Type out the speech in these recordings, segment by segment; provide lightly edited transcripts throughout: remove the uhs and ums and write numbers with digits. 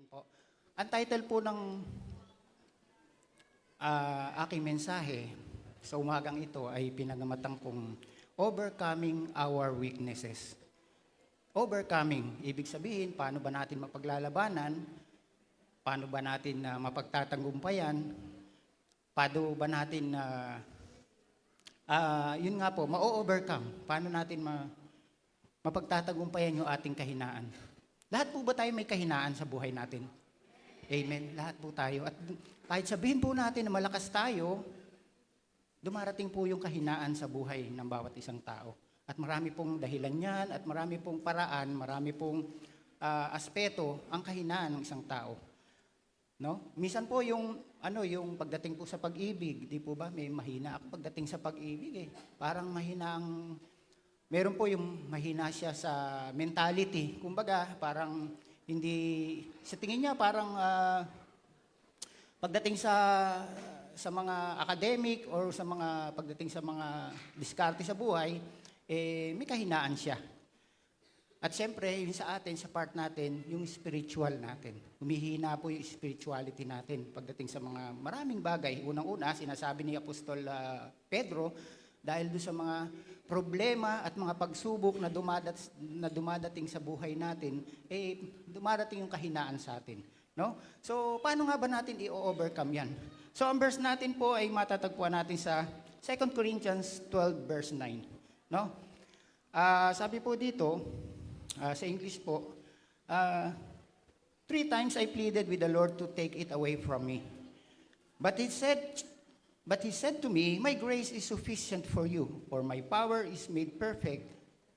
po. Ang title po ng aking mensahe sa umagang ito ay pinagamatang kong Overcoming Our Weaknesses. Overcoming, ibig sabihin, paano ba natin mapaglalabanan, paano ba natin mapagtatanggumpayan, paano ba natin yun nga po, ma-overcome, paano natin mapagtatagumpayan yung ating kahinaan. Lahat po ba tayo may kahinaan sa buhay natin? Amen. Lahat po tayo. At kahit sabihin po natin na malakas tayo, dumarating po yung kahinaan sa buhay ng bawat isang tao. At marami pong dahilan yan, at marami pong paraan, marami pong aspeto ang kahinaan ng isang tao. No? Minsan po yung pagdating po sa pag-ibig, di po ba may mahina ako pagdating sa pag-ibig eh. Parang mahina ang meron po yung mahina siya sa mentality. Kumbaga, parang hindi, sa tingin niya parang pagdating sa mga academic or sa mga pagdating sa mga diskarte sa buhay, may kahinaan siya. At siyempre, yung sa atin, sa part natin, yung spiritual natin. Humihina po yung spirituality natin pagdating sa mga maraming bagay. Unang-una, sinasabi ni Apostol Pedro, dahil doon sa mga problema at mga pagsubok na dumadating sa buhay natin, dumarating yung kahinaan sa atin. No? So, paano nga ba natin i-overcome yan? So, ang verse natin po ay matatagpuan natin sa 2 Corinthians 12 verse 9. No? Sabi po dito, sa English po, 3 times I pleaded with the Lord to take it away from me. But He said to me, my grace is sufficient for you, for my power is made perfect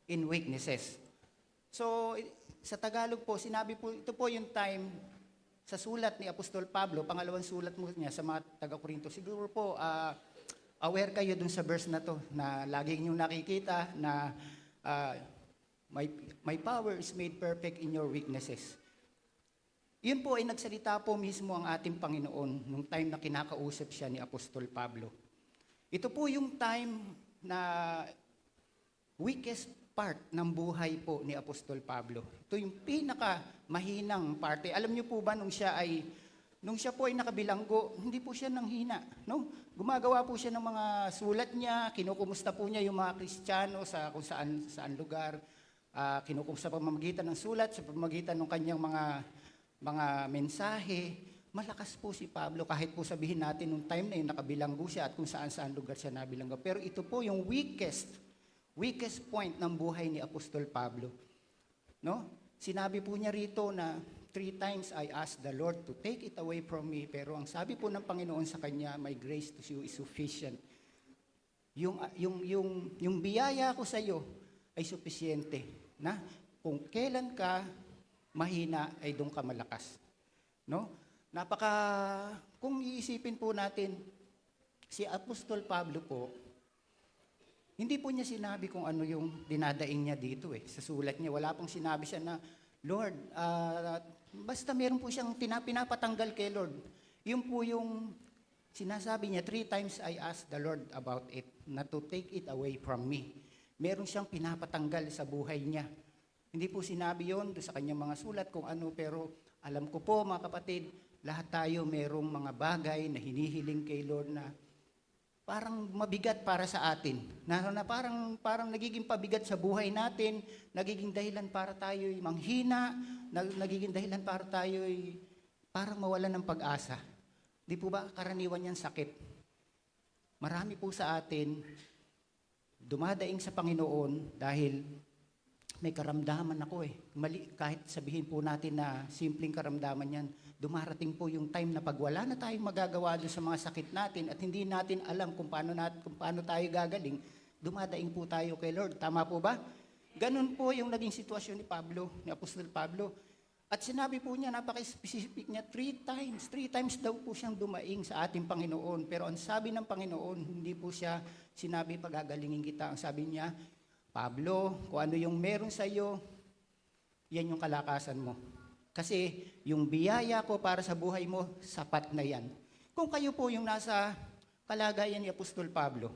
in weaknesses. So, sa Tagalog po, sinabi po, ito po yung time sa sulat ni Apostol Pablo, pangalawang sulat mo niya sa mga taga-Korinto. Siguro po, aware kayo dun sa verse na to, na lagi niyong nakikita na my power is made perfect in your weaknesses. Yun po ay nagsalita po mismo ang ating Panginoon nung time na kinakausap siya ni Apostol Pablo. Ito po yung time na weakest part ng buhay po ni Apostol Pablo. Ito yung pinaka-mahinang parte. Alam niyo po ba nung siya po ay nakabilanggo, hindi po siya nanghina. No? Gumagawa po siya ng mga sulat niya, kinukumusta po niya yung mga Kristiyano sa kung saan lugar, kinukumusta sa pamamagitan ng sulat, sa pamamagitan ng kanyang mga mensahe. Malakas po si Pablo, kahit po sabihin natin nung time na yun, nakabilanggo siya at kung saan lugar siya nabilanggo. Pero ito po yung weakest point ng buhay ni Apostol Pablo. No? Sinabi po niya rito na 3 times I asked the Lord to take it away from me, pero ang sabi po ng Panginoon sa kanya, my grace to you is sufficient. Yung biyaya ko sa iyo ay supisyente. Na kung kailan ka mahina ay doon ka malakas. No? Kung iisipin po natin, si Apostol Pablo po, hindi po niya sinabi kung ano yung dinadaing niya dito eh. Sa sulat niya, wala pong sinabi siya na, Lord, basta meron po siyang pinapatanggal kay Lord. Yun po yung sinasabi niya, 3 times I asked the Lord about it, not to take it away from me. Meron siyang pinapatanggal sa buhay niya. Hindi po sinabi yon sa kanyang mga sulat kung ano, pero alam ko po mga kapatid, lahat tayo merong mga bagay na hinihiling kay Lord na parang mabigat para sa atin. Na parang nagiging pabigat sa buhay natin, nagiging dahilan para tayo'y manghina, nagiging dahilan para tayo'y parang mawalan ng pag-asa. Di po ba karaniwan yan sakit? Marami po sa atin dumadaing sa Panginoon dahil may karamdaman ako eh. Kahit sabihin po natin na simpleng karamdaman yan, dumarating po yung time na pag wala na tayong magagawa doon sa mga sakit natin at hindi natin alam kung paano tayo gagaling, dumadaing po tayo kay Lord. Tama po ba? Ganun po yung naging sitwasyon ni Apostol Pablo. At sinabi po niya, napaka-specific niya, 3 times daw po siyang dumaing sa ating Panginoon. Pero ang sabi ng Panginoon, hindi po siya sinabi pagagalingin kita. Ang sabi niya, Pablo, kung ano yung meron sa iyo, yan yung kalakasan mo. Kasi yung biyaya ko para sa buhay mo, sapat na yan. Kung kayo po yung nasa kalagayan ni Apostol Pablo,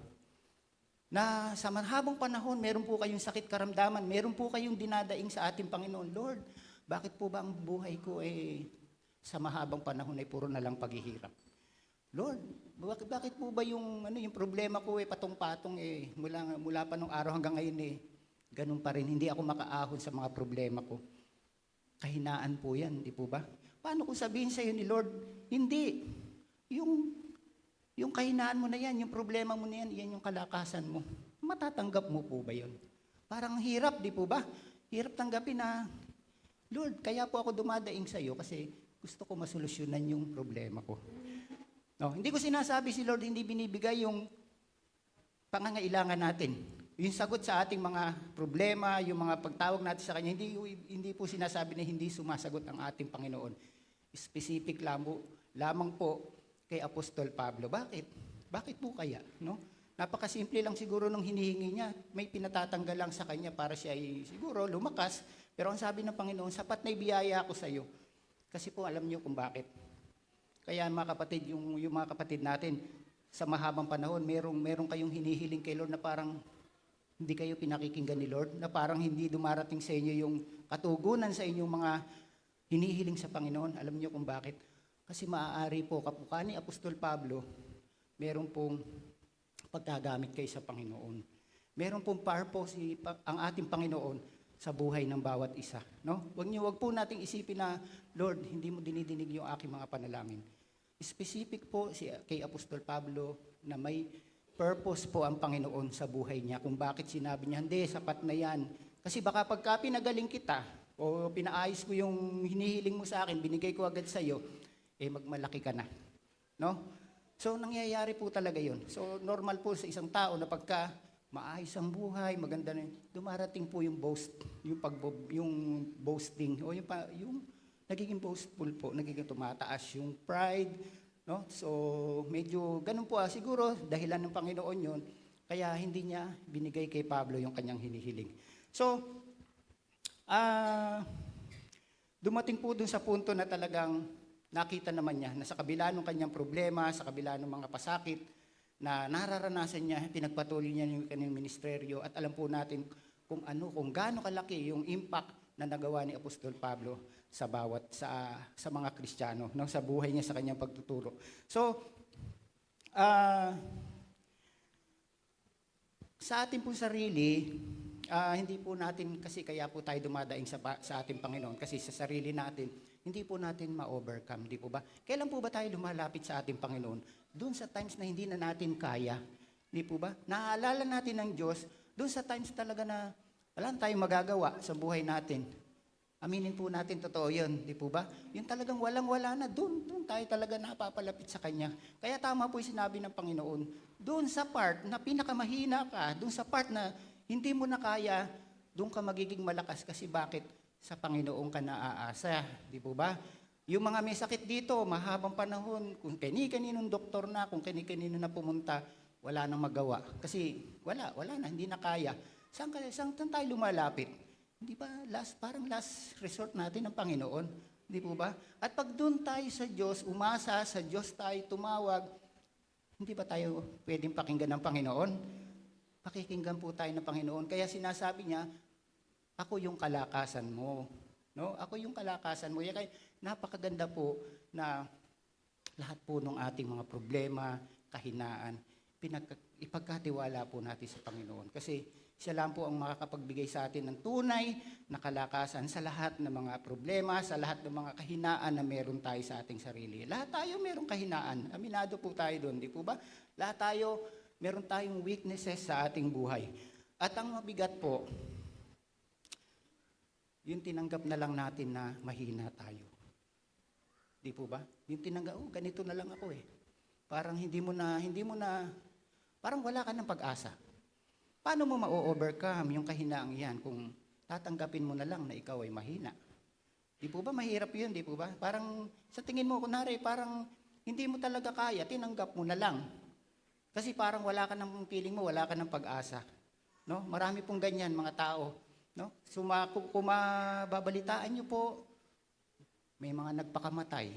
na sa mahabang panahon, meron po kayong sakit karamdaman, meron po kayong dinadaing sa ating Panginoon, Lord, bakit po ba ang buhay ko sa mahabang panahon ay puro na lang paghihirap. Lord, bakit po ba yung problema ko patong-patong mula pa nung araw hanggang ngayon ganun pa rin, hindi ako makaahon sa mga problema ko. Kahinaan po yan, di po ba? Paano kung sabihin sa iyo ni Lord, hindi, yung kahinaan mo na yan, yung problema mo na yan, yan yung kalakasan mo. Matatanggap mo po ba yun? Parang hirap, di po ba? Hirap tanggapin na, Lord, kaya po ako dumadaing sa iyo kasi gusto ko masolusyonan yung problema ko. No, hindi ko sinasabi si Lord hindi binibigay yung pangangailangan natin. Yung sagot sa ating mga problema, yung mga pagtawag natin sa Kanya, hindi po sinasabi na hindi sumasagot ang ating Panginoon. Specific lamang po kay Apostol Pablo. Bakit? Bakit po kaya? No? Napakasimple lang siguro nung hinihingi niya. May pinatatanggal lang sa Kanya para siya ay siguro lumakas. Pero ang sabi ng Panginoon, sapat na ibiyaya ako sa iyo. Kasi po alam niyo kung bakit. Kaya mga kapatid, yung mga kapatid natin, sa mahabang panahon, merong kayong hinihiling kay Lord na parang hindi kayo pinakikinggan ni Lord, na parang hindi dumarating sa inyo yung katugunan sa inyong mga hinihiling sa Panginoon. Alam niyo kung bakit? Kasi maaari po, kapukha ni Apostol Pablo, meron pong pagkagamit kayo sa Panginoon. Meron pong purpose ang ating Panginoon sa buhay ng bawat isa. No? Wag po nating isipin na, Lord, hindi mo dinidinig yung aking mga panalangin. Specific po kay Apostol Pablo na may purpose po ang Panginoon sa buhay niya kung bakit sinabi niya, hindi, sapat na yan. Kasi baka pagka pinagaling kita o pinaayos ko yung hinihiling mo sa akin, binigay ko agad sa iyo, magmalaki ka na. No? So, nangyayari po talaga yun. So, normal po sa isang tao na pagka maayos ang buhay, maganda na dumarating po yung yung boasting, o yung nagiging boastful po, nagiging tumataas yung pride, no? So, medyo ganun po siguro, dahilan ng Panginoon yun, kaya hindi niya binigay kay Pablo yung kanyang hinihiling. So, dumating po dun sa punto na talagang nakita naman niya na sa kabila ng kanyang problema, sa kabila ng mga pasakit, na nararanasan niya, pinagpatuloy niya yung kanyang ministeryo at alam po natin kung gaano kalaki yung impact na nagawa ni Apostol Pablo sa mga Kristiyano, no, sa buhay niya sa kanyang pagtuturo. So, sa ating po sarili, hindi po natin, kasi kaya po tayo dumadaing sa ating Panginoon, kasi sa sarili natin, hindi po natin ma-overcome, di po ba? Kailan po ba tayo lumalapit sa ating Panginoon? Doon sa times na hindi na natin kaya, di po ba? Naaalala natin ng Diyos, doon sa times talaga na wala tayong magagawa sa buhay natin. Aminin po natin, totoo yun, di po ba? Yung talagang walang-wala na, doon tayo talaga napapalapit sa Kanya. Kaya tama po yung sinabi ng Panginoon, doon sa part na pinakamahina ka, doon sa part na hindi mo na kaya, doon ka magiging malakas. Kasi bakit? Sa Panginoon ka naaasa, di po ba? Yung mga may sakit dito, mahabang panahon, kung kani-kaninong doktor na, kung kani-kanino na pumunta, wala nang magawa. Kasi wala na, hindi na kaya. Saan tayo lumalapit? Hindi ba parang last resort natin ng Panginoon? Di po ba? At pag doon tayo sa Diyos, umasa, sa Diyos tayo tumawag, hindi ba tayo pwedeng pakinggan ng Panginoon? Pakikinggan po tayo ng Panginoon. Kaya sinasabi niya, ako yung kalakasan mo. No? Ako yung kalakasan mo. Kaya napakaganda po na lahat po ng ating mga problema, kahinaan, ipagkatiwala po natin sa Panginoon. Kasi siya lang po ang makakapagbigay sa atin ng tunay na kalakasan sa lahat ng mga problema, sa lahat ng mga kahinaan na meron tayo sa ating sarili. Lahat tayo meron kahinaan. Aminado po tayo doon, di po ba? Lahat tayo, meron tayong weaknesses sa ating buhay. At ang mabigat po, yung tinanggap na lang natin na mahina tayo. Di po ba? Yung tinanggap, ganito na lang ako eh. Parang hindi mo na, parang wala ka ng pag-asa. Paano mo ma-overcome yung kahinaang yan kung tatanggapin mo na lang na ikaw ay mahina? Di po ba mahirap yun, di po ba? Parang sa tingin mo, kunwari, parang hindi mo talaga kaya, tinanggap mo na lang. Kasi parang wala ka ng feeling mo, wala ka ng pag-asa. No? Marami pong ganyan mga tao. No? So, kung mababalitaan nyo po, may mga nagpakamatay.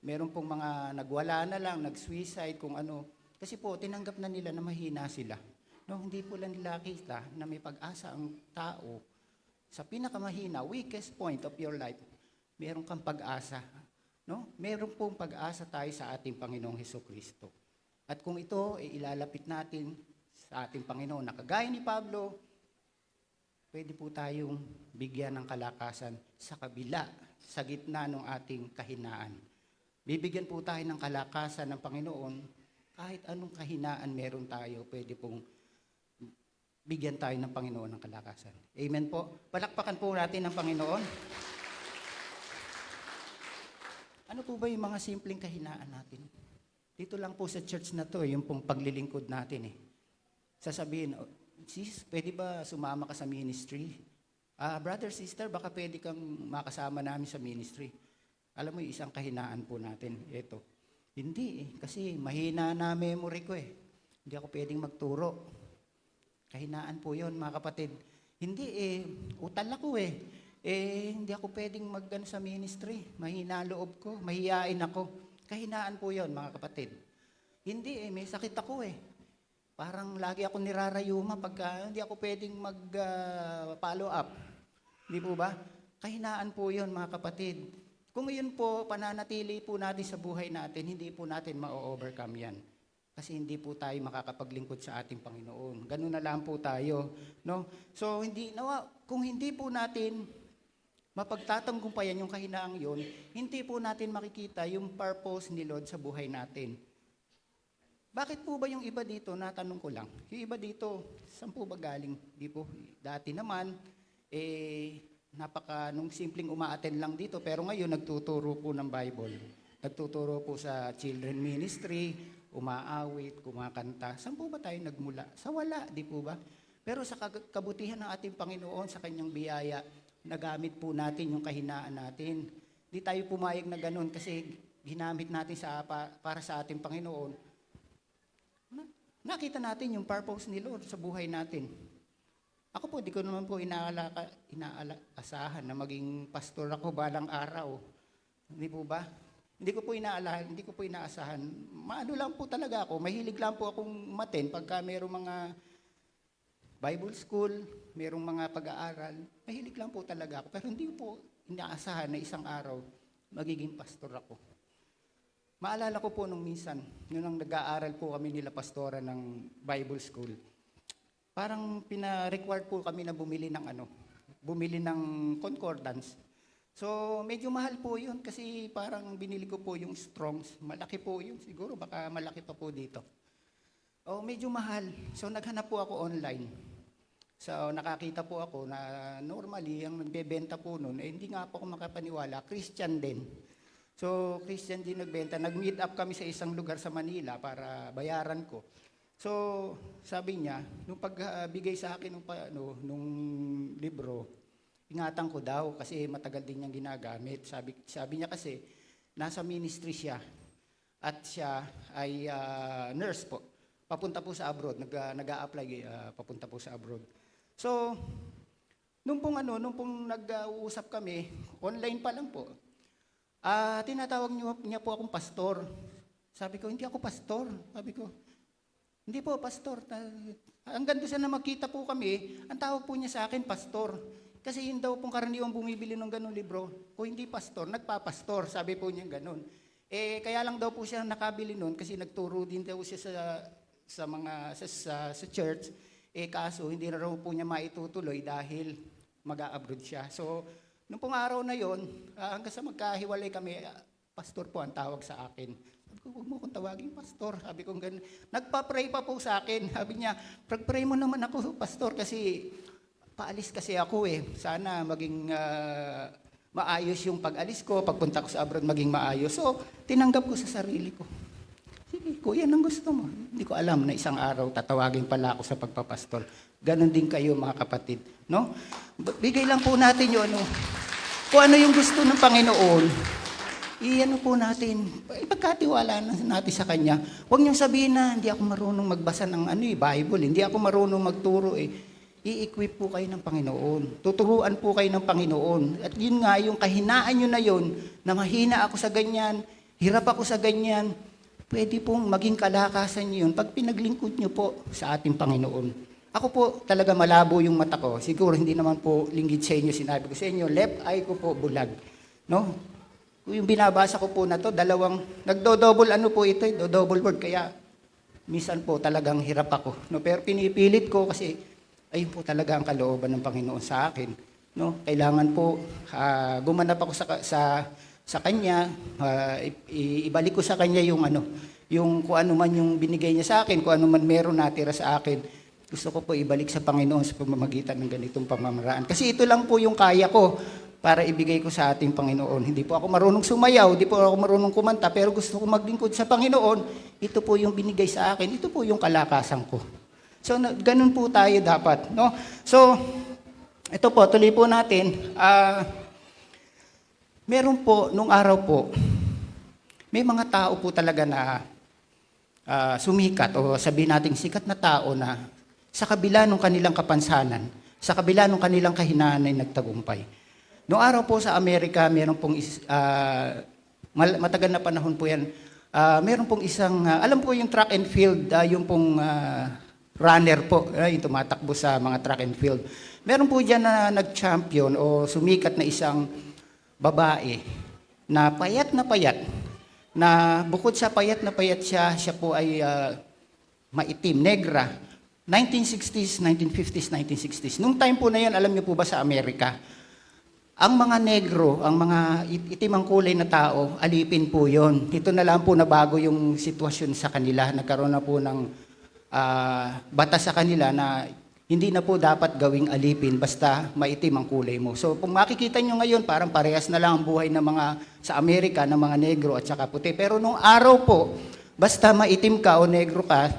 Meron pong mga nagwala na lang, nag-suicide, kung ano. Kasi po, tinanggap na nila na mahina sila. No? Hindi po lang nila kita na may pag-asa ang tao. Sa pinakamahina, weakest point of your life, meron kang pag-asa. No? Meron pong pag-asa tayo sa ating Panginoong Hesukristo. At kung ito ay ilalapit natin sa ating Panginoon, na kagaya ni Pablo, pwede po tayong bigyan ng kalakasan sa kabila, sa gitna ng ating kahinaan. Bibigyan po tayo ng kalakasan ng Panginoon, kahit anong kahinaan meron tayo, pwede pong bigyan tayo ng Panginoon ng kalakasan. Amen po. Palakpakan po natin ng Panginoon. Ano po ba yung mga simpleng kahinaan natin? Dito lang po sa church na to, yung pong paglilingkod natin eh. Sasabihin, oh, sis, pwede ba sumama ka sa ministry? Brother, sister, baka pwede kang makasama namin sa ministry. Alam mo, yung isang kahinaan po natin, ito. Hindi eh, kasi mahina na memory ko eh. Hindi ako pwedeng magturo. Kahinaan po yon mga kapatid. Hindi eh, utal ako eh. Hindi ako pwedeng mag-ano sa ministry. Mahina loob ko, mahihain ako. Kahinaan po yon mga kapatid. Hindi eh, may sakit ako eh. Parang lagi ako nirarayuma pagka hindi ako pwedeng mag-follow up. Hindi po ba? Kahinaan po yon mga kapatid. Kung yun po, pananatili po natin sa buhay natin, hindi po natin ma-overcome yan. Kasi hindi po tayo makakapaglingkod sa ating Panginoon. Ganun na lang po tayo. No? So, kung hindi po natin mapagtatanggungpayan yung kahinaang yun, hindi po natin makikita yung purpose ni Lord sa buhay natin. Bakit po ba yung iba dito, natanong ko lang, yung iba dito, saan po ba galing? Di po, dati naman, nung simpleng umaattend lang dito, pero ngayon nagtuturo po ng Bible. Nagtuturo po sa children ministry, umaawit, kumakanta. Saan po ba tayo nagmula? Sa wala, di po ba? Pero sa kabutihan ng ating Panginoon, sa kanyang biyaya, nagamit po natin yung kahinaan natin. Di tayo pumayag na ganun kasi ginamit natin para sa ating Panginoon. Nakita natin yung purpose ni Lord sa buhay natin. Ako po, di ko naman po inaasahan na maging pastor ako balang araw. Hindi po ba? Hindi ko po inaasahan. Maano lang po talaga ako, mahilig lang po akong umattend pagka mayroong mga Bible school, mayroong mga pag-aaral. Mahilig lang po talaga ako, pero hindi ko po inaasahan na isang araw magiging pastor ako. Maalala ko po nung minsan, nung nag-aaral po kami nila pastora ng Bible school, parang pina-require po kami na bumili ng concordance. So, medyo mahal po yun kasi parang binili ko po yung Strongs. Malaki po yun, siguro baka malaki pa po dito. Medyo mahal. So, naghanap po ako online. So, nakakita po ako na normally, ang nagbebenta po nun, hindi nga po ako makapaniwala, Christian din. So, Christian din nagbenta. Nag-meet up kami sa isang lugar sa Manila para bayaran ko. So, sabi niya, nung pagbigay sa akin nung libro, ingatan ko daw kasi matagal din niyang ginagamit. Sabi niya kasi, nasa ministry siya at siya ay nurse po. Papunta po sa abroad, nag-a-apply papunta po sa abroad. So, nung pong nag-uusap kami, online pa lang po, tinatawag niya po akong pastor. Sabi ko, hindi ako pastor. Sabi ko, hindi po, pastor. Hanggang doon na makita po kami, ang tawag po niya sa akin, pastor. Kasi yun daw pong karaniwang bumibili ng ganun libro. Kung hindi pastor, nagpapastor. Sabi po niya ganun. Kaya lang daw po siya nakabili nun kasi nagturo din daw siya sa church. Kaso hindi na raw po niya maitutuloy dahil mag-a-abroad siya. So, nung pong araw na yon, hanggang sa magkahiwalay kami, pastor po ang tawag sa akin. Sabi ko, huwag mo kong tawagin pastor. Sabi ko ganun. Nagpa-pray pa po sa akin. Sabi niya, pray mo naman ako, pastor, kasi paalis kasi ako eh. Sana maging maayos yung pag-alis ko, pagpunta ko sa abroad maging maayos. So, tinanggap ko sa sarili ko. Sige, kuya, ang gusto mo. Hindi ko alam na isang araw tatawagin pala ako sa pagpapastor. Ganon din kayo mga kapatid. No? Bigay lang po natin yung kung ano yung gusto ng Panginoon, po natin, ipagkatiwala natin sa Kanya. Huwag niyong sabihin na hindi ako marunong magbasa ng Bible, hindi ako marunong magturo I-equip po kayo ng Panginoon. Tuturuan po kayo ng Panginoon. At yun nga, yung kahinaan nyo na yun, na mahina ako sa ganyan, hirap ako sa ganyan, pwede pong maging kalakasan nyo yun pag pinaglingkod nyo po sa ating Panginoon. Ako po talaga malabo yung mata ko. Siguro hindi naman po linggit sa inyo, sinabi ko sa inyo, left eye ko po bulag. No? yung binabasa ko po na to, nagdo-double ano po ito, double word, kaya minsan po talagang hirap ako. No? Pero pinipilit ko kasi ayun po talaga ang kalooban ng Panginoon sa akin. No? Kailangan po gumanap ako sa Kanya, ibalik ko sa Kanya yung yung kung ano man yung binigay niya sa akin, kung ano man meron natira sa akin, gusto ko po ibalik sa Panginoon sa pamamagitan ng ganitong pamamaraan. Kasi ito lang po yung kaya ko para ibigay ko sa ating Panginoon. Hindi po ako marunong sumayaw, hindi po ako marunong kumanta, pero gusto ko maglingkod sa Panginoon. Ito po yung binigay sa akin, ito po yung kalakasan ko. So, ganun po tayo dapat. No? So, ito po, tuloy po natin. Meron po, nung araw po, may mga tao po talaga na sumikat o sabihin natin sikat na tao na sa kabila ng kanilang kapansanan, sa kabila ng kanilang kahinaan ay nagtagumpay. Noong araw po sa Amerika, meron pong matagal na panahon po yan, meron pong isang, alam po yung track and field, yung pong runner po, yung tumatakbo sa mga track and field. Meron po dyan na nag-champion o sumikat na isang babae na payat, na bukod sa payat siya po ay maitim, negra. 1960s, 1950s, 1960s. Nung time po na yan, alam niyo po ba sa Amerika, ang mga negro, ang mga itim ang kulay na tao, alipin po yon. Ito na lang po na bago yung sitwasyon sa kanila. Nagkaroon na po ng batas sa kanila na hindi na po dapat gawing alipin basta maitim ang kulay mo. So kung makikita nyo ngayon, parang parehas na lang ang buhay ng mga sa Amerika, ng mga negro at saka puti. Pero nung araw po, basta maitim ka o negro ka,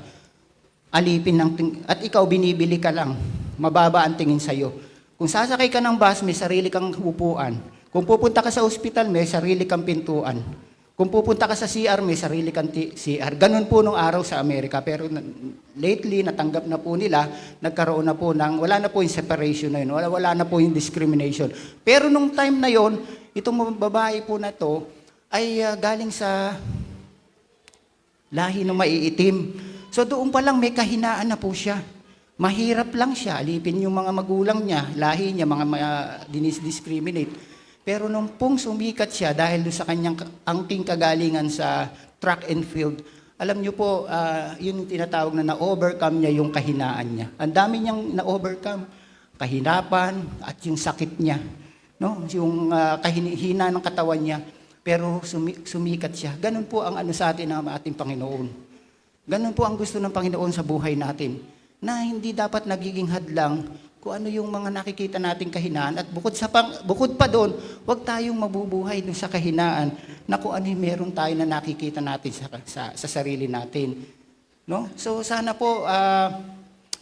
alipin at ikaw binibili ka lang, mababa ang tingin sa'yo. Kung sasakay ka ng bus, may sarili kang upuan. Kung pupunta ka sa ospital, may sarili kang pintuan. Kung pupunta ka sa CR, may sarili kang CR. Ganun po nung araw sa Amerika. Pero lately, natanggap na po nila, nagkaroon na po wala na po yung separation na yun, wala na po yung discrimination. Pero nung time na yon, itong babae po na to, ay galing sa lahi ng maiitim. So doon pa lang may kahinaan na po siya. Mahirap lang siya, alipin yung mga magulang niya, lahi niya, mga dinis-discriminate. Pero nung pong sumikat siya dahil sa kanyang angking kagalingan sa track and field, alam niyo po, yun yung tinatawag na na-overcome niya yung kahinaan niya. Ang dami niyang na-overcome, kahinapan at yung sakit niya. No? Yung kahina ng katawan niya, pero sumikat siya. Ganun po ang sa atin ng ating Panginoon. Ganun po ang gusto ng Panginoon sa buhay natin, na hindi dapat nagiging hadlang kung ano yung mga nakikita nating kahinaan. At bukod pa doon, huwag tayong mabubuhay doon sa kahinaan na kung ano yung meron tayo na nakikita natin sa sarili natin. No? So sana po,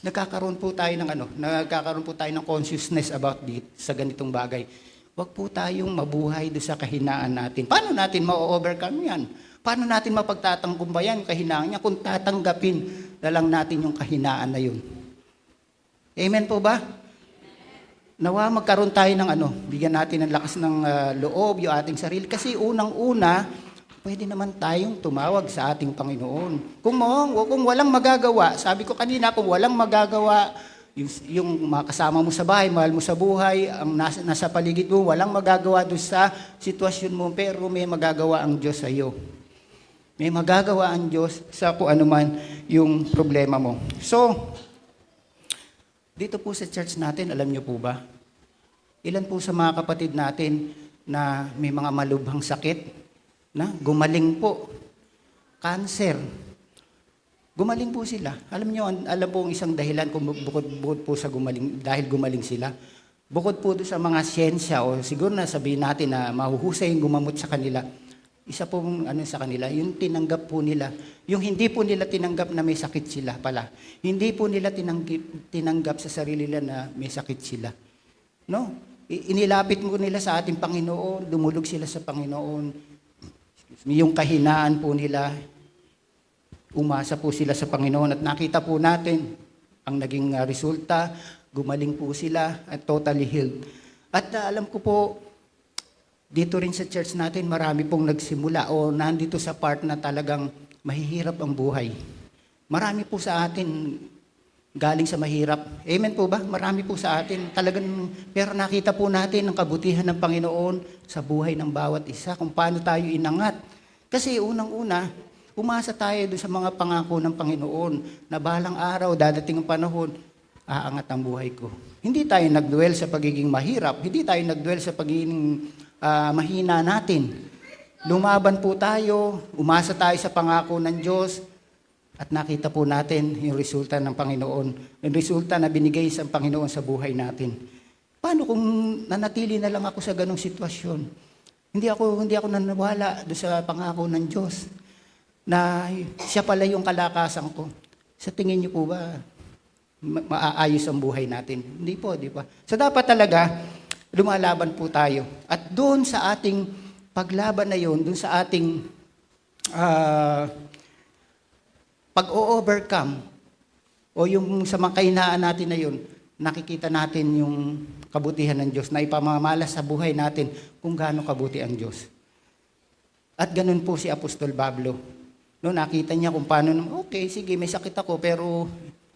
nagkakaroon po tayo ng consciousness about sa ganitong bagay. Huwag po tayong mabuhay doon sa kahinaan natin. Paano natin ma-overcome yan? Paano natin mapagtatanggumbayan yung kahinaan niya kung tatanggapin na lang natin yung kahinaan na yun? Amen po ba? Nawa magkaroon tayo ng bigyan natin ng lakas ng loob yung ating sarili. Kasi unang-una, pwede naman tayong tumawag sa ating Panginoon. Kung walang magagawa, sabi ko kanina, kung walang magagawa, yung mga kasama mo sa bahay, mahal mo sa buhay, ang nasa paligid mo, walang magagawa doon sa sitwasyon mo, pero may magagawa ang Diyos sa iyo. May magagawa ang Diyos sa kung ano man yung problema mo. So, dito po sa church natin, alam niyo po ba? Ilan po sa mga kapatid natin na may mga malubhang sakit na gumaling po. Cancer. Gumaling po sila. Alam po ang isang dahilan kung bukod po sa dahil gumaling sila. Bukod po doon sa mga siyensya o siguro na sabihin natin na mahuhusay yung gumamot sa kanila. Isa po sa kanila, yung tinanggap po nila, yung hindi po nila tinanggap na may sakit sila pala. Hindi po nila tinanggap sa sarili nila na may sakit sila. No? Inilapit mo nila sa ating Panginoon, dumulog sila sa Panginoon. Yung kahinaan po nila, umasa po sila sa Panginoon at nakita po natin ang naging resulta, gumaling po sila at totally healed. At alam ko po, dito rin sa church natin, marami pong nagsimula o nandito sa part na talagang mahihirap ang buhay. Marami po sa atin galing sa mahirap. Amen po ba? Marami po sa atin. Talagang, pero nakita po natin ang kabutihan ng Panginoon sa buhay ng bawat isa, kung paano tayo inangat. Kasi unang-una, umasa tayo doon sa mga pangako ng Panginoon na balang araw, dadating ang panahon, aangat ang buhay ko. Hindi tayo nagduel sa pagiging mahirap. Hindi tayo nagduel sa pagiging mahina natin. Lumaban po tayo, umasa tayo sa pangako ng Diyos, at nakita po natin yung resulta ng Panginoon, yung resulta na binigay sa Panginoon sa buhay natin. Paano kung nanatili na lang ako sa ganong sitwasyon? Hindi ako nanawala doon sa pangako ng Diyos na siya pala yung kalakasan ko. Sa tingin niyo po ba, maaayos ang buhay natin? Hindi po, di ba? So dapat talaga, lumalaban po tayo. At doon sa ating paglaban na yun, doon sa ating pag-o-overcome o yung sa mga kahinaan natin na yun, nakikita natin yung kabutihan ng Diyos na ipamamalas sa buhay natin kung gaano kabuti ang Diyos. At ganun po si Apostol Pablo. No, nakita niya kung paano, okay, sige, may sakit ako, pero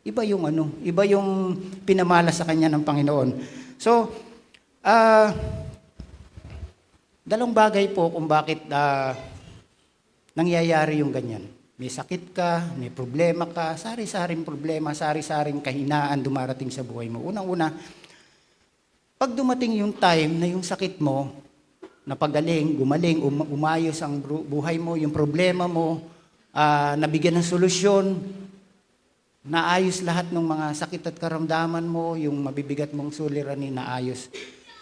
iba yung pinamalas sa kanya ng Panginoon. So, dalawang bagay po kung bakit nangyayari yung ganyan. May sakit ka, may problema ka, sari-saring problema, sari-saring kahinaan dumarating sa buhay mo. Unang-una, pag dumating yung time na yung sakit mo, napagaling, gumaling, umayos ang buhay mo, yung problema mo, nabigyan ng solusyon, naayos lahat ng mga sakit at karamdaman mo, yung mabibigat mong suliranin naayos.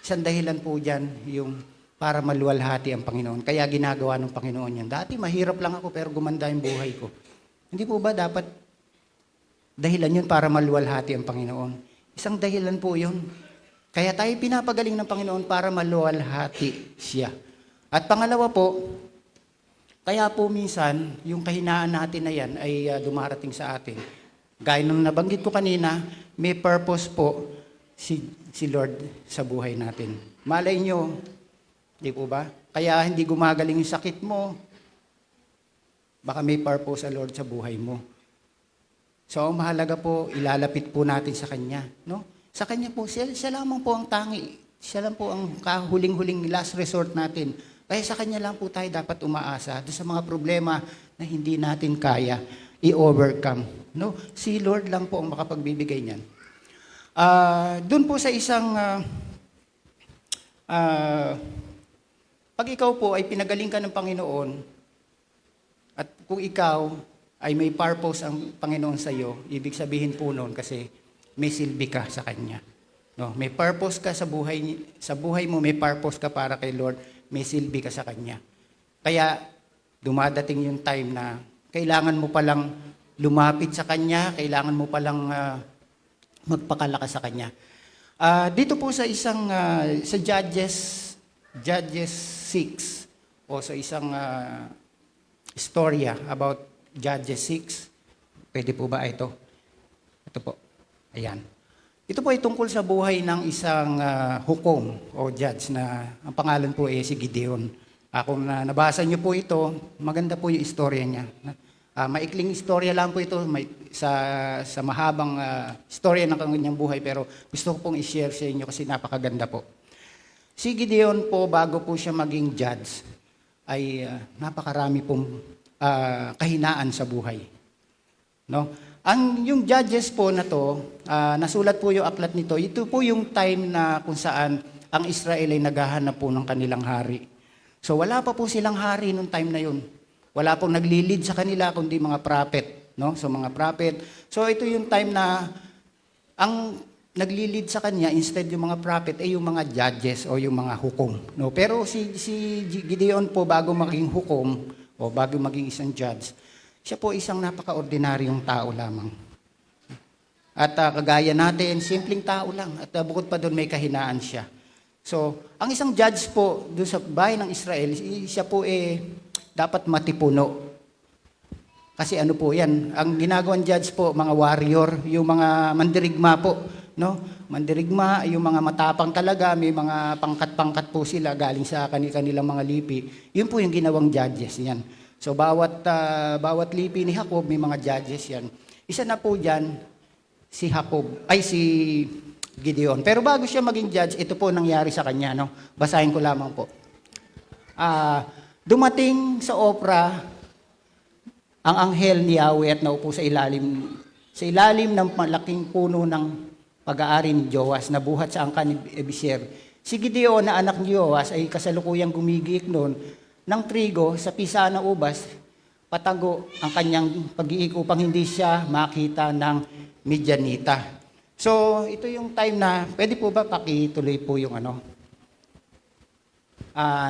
Isang dahilan po dyan, yung para maluwalhati ang Panginoon. Kaya ginagawa ng Panginoon yan. Dati mahirap lang ako pero gumanda yung buhay ko. Hindi po ba dapat dahilan yun para maluwalhati ang Panginoon? Isang dahilan po yun. Kaya tayo pinapagaling ng Panginoon para maluwalhati siya. At pangalawa po, kaya po minsan, yung kahinaan natin na yan ay dumarating sa atin. Gaya nung nabanggit ko kanina, may purpose po si Lord sa buhay natin. Malay nyo, di po ba? Kaya hindi gumagaling yung sakit mo, baka may purpose sa Lord sa buhay mo. So, mahalaga po, ilalapit po natin sa Kanya. No? Sa Kanya po, siya lamang po ang tangi. Siya lang po ang kahuling-huling last resort natin. Kaya sa Kanya lang po tayo dapat umaasa doon sa mga problema na hindi natin kaya i-overcome. No? Si Lord lang po ang makapagbibigay niyan. Doon po sa isang pag ikaw po ay pinagaling ka ng Panginoon at kung ikaw ay may purpose ang Panginoon sa iyo, ibig sabihin po noon kasi may silbi ka sa Kanya. No, may purpose ka sa buhay mo, may purpose ka para kay Lord, may silbi ka sa Kanya. Kaya dumadating yung time na kailangan mo palang lumapit sa Kanya, kailangan mo palang magpakalakas sa Kanya. Dito po sa isang sa Judges 6 o sa isang istorya about Judges 6. Pwede po ba ito? Ito po. Ayan. Ito po ay tungkol sa buhay ng isang hukom o judge na ang pangalan po ay si Gideon. Kung nabasa niyo po ito, maganda po yung istorya niya. Maikling istorya lang po ito sa mahabang istorya ng kanyang buhay, pero gusto ko pong i-share sa inyo kasi napakaganda po. Si Gideon po, bago po siya maging judge, ay napakarami pong kahinaan sa buhay. No? Yung judges po na to, nasulat po yung aklat nito, ito po yung time na kung saan ang Israel ay naghahanap po ng kanilang hari. So wala pa po silang hari nung time na yun. Wala pong naglilid sa kanila kundi mga prophet. No? So mga prophet. So ito yung time na ang naglilid sa kanya, instead yung mga prophet, ay yung mga judges o yung mga hukom. No? Pero si Gideon po, bago maging hukom o bago maging isang judge, siya po isang napaka-ordinaryong tao lamang. At kagaya natin, simpleng tao lang. At bukod pa doon, may kahinaan siya. So, ang isang judge po doon sa bayan ng Israel, siya po dapat matipuno. Kasi ano po yan, ang ginagawang judge po, mga warrior, yung mga mandirigma po. No? Mandirigma, yung mga matapang talaga, may mga pangkat-pangkat po sila galing sa kanilang mga lipi. Yun po yung ginawang judges yan. So bawat lipi ni Jacob may mga judges yan. Isa na po diyan si Gideon. Pero bago siya maging judge, ito po nangyari sa kanya, no? Basahin ko lamang po. Dumating sa Opra ang anghel ni Yahweh at naupo sa ilalim ng malaking puno ng pag-aari ni Joas na buhat sa angkan ni Ebiser. Si Gideon na anak ni Joas ay kasalukuyang gumigiik noon ng trigo sa pisa ng ubas, patago ang kanyang pag-iik upang hindi siya makita ng Midianita. So, ito yung time na, pwede po ba pakituloy po yung ano?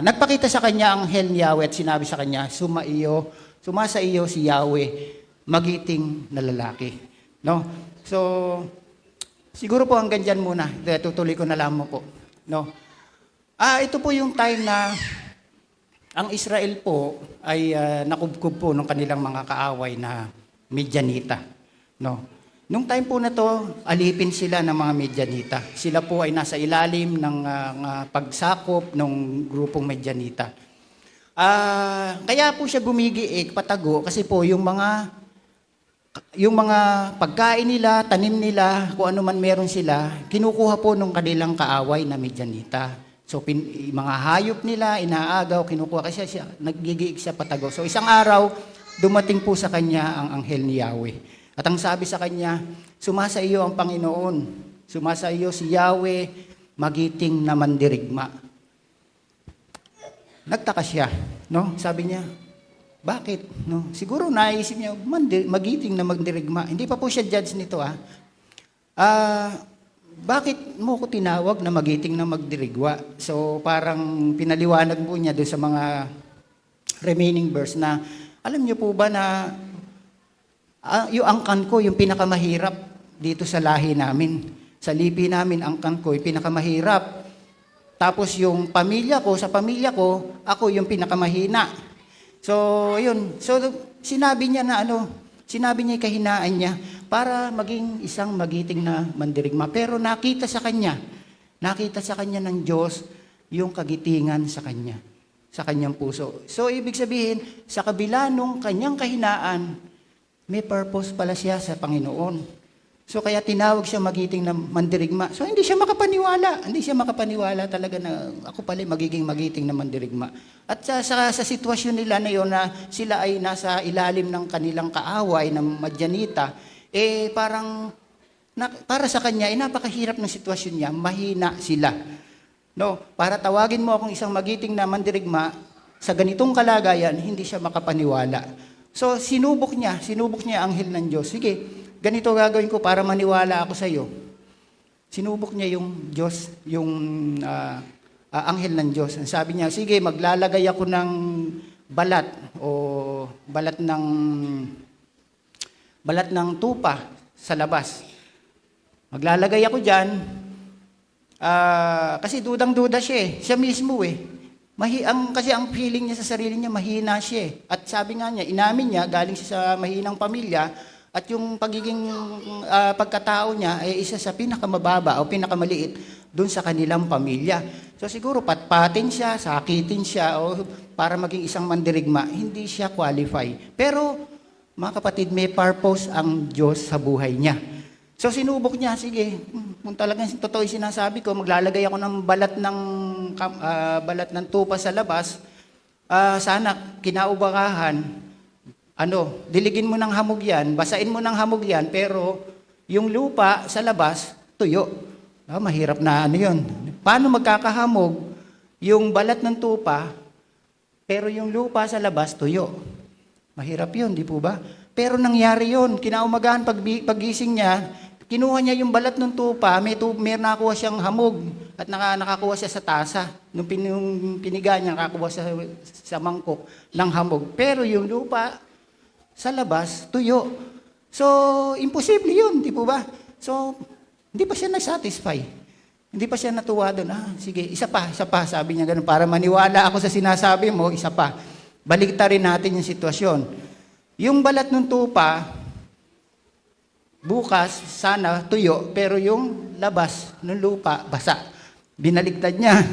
Nagpakita sa kanya ang anghel ni Yahweh at sinabi sa kanya, sumasa iyo si Yahweh, magiting na lalaki. No? So, siguro po hanggang dyan muna. Tutuloy ko na lamang po. No? Ito po yung time na ang Israel po ay nakubkob po ng kanilang mga kaaway na Midianita. No? Nung time po na to, alipin sila ng mga Midianita. Sila po ay nasa ilalim ng pagsakop ng grupong Midianita. Kaya po siya gumigiik, patago, kasi po yung mga pagkain nila, tanim nila, kung ano man meron sila, kinukuha po ng kanilang kaaway na Midianita. So, mga hayop nila, inaagaw, kinukuha kasi siya, nagigiik siya patago. So, isang araw, dumating po sa kanya ang anghel ni Yahweh. At ang sabi sa kanya, sumasa iyo ang Panginoon, sumasa iyo si Yahweh, magiting na mandirigma. Nagtaka siya, no? Sabi niya, bakit? No? Siguro naisip niya, magiting na mandirigma. Hindi pa po siya judge nito, bakit mo ko tinawag na magiting na magdirigwa? So parang pinaliwanag po niya doon sa mga remaining verse na, alam niyo po ba na yung angkan ko, yung pinakamahirap dito sa lahi namin. Sa lipi namin, angkan ko, yung pinakamahirap. Tapos yung pamilya ko, sa pamilya ko, ako yung pinakamahina. So, yun. So, sinabi niya yung kahinaan niya para maging isang magiting na mandirigma. Pero nakita sa kanya ng Diyos yung kagitingan sa kanya, sa kanyang puso. So, ibig sabihin, sa kabila nung kanyang kahinaan, may purpose pala siya sa Panginoon. So kaya tinawag siya magiting na mandirigma. So hindi siya makapaniwala talaga na ako pala magiging magiting na mandirigma. At sa sitwasyon nila na yun na sila ay nasa ilalim ng kanilang kaaway ng Midianita, para sa kanya, napakahirap ng sitwasyon niya, mahina sila. No, para tawagin mo akong isang magiting na mandirigma, sa ganitong kalagayan, hindi siya makapaniwala. So, sinubok niya ang anghel ng Diyos. Sige, ganito gagawin ko para maniwala ako sa iyo. Sinubok niya yung Diyos, yung anghel ng Diyos. Sabi niya, sige, maglalagay ako ng balat ng tupa sa labas. Maglalagay ako dyan, kasi dudang-duda siya siya mismo kasi ang feeling niya sa sarili niya, mahina siya At sabi nga niya, inamin niya, galing siya sa mahinang pamilya, at yung pagiging pagkatao niya ay isa sa pinakamababa o pinakamaliit dun sa kanilang pamilya. So siguro patpatin siya, sakitin siya, o para maging isang mandirigma, hindi siya qualify. Pero, mga kapatid, may purpose ang Diyos sa buhay niya. So sinubok niya, sige, kung talagang totoo yung sinasabi ko, maglalagay ako ng balat ng tupa sa labas, sana kinaubakahan, diligin mo ng hamog yan, basain mo ng hamog yan, pero yung lupa sa labas, tuyo. Mahirap na yun. Paano magkakahamog yung balat ng tupa, pero yung lupa sa labas, tuyo? Mahirap yun, di po ba? Pero nangyari yun, kinaumagahan paggising niya, kinuha niya yung balat ng tupa, may nakuha siyang hamog at nakakuha siya sa tasa. Nung piniga niya, nakakuha sa mangkok ng hamog. Pero yung lupa sa labas, tuyo. So, imposible yun, di po ba? So, hindi pa siya na-satisfy. Hindi pa siya natuwa doon. Sige, isa pa, sabi niya ganun. Para maniwala ako sa sinasabi mo, isa pa. Baliktarin natin yung sitwasyon. Yung balat ng tupa, bukas, sana tuyo, pero yung labas ng lupa, basa. Binaligtad niya.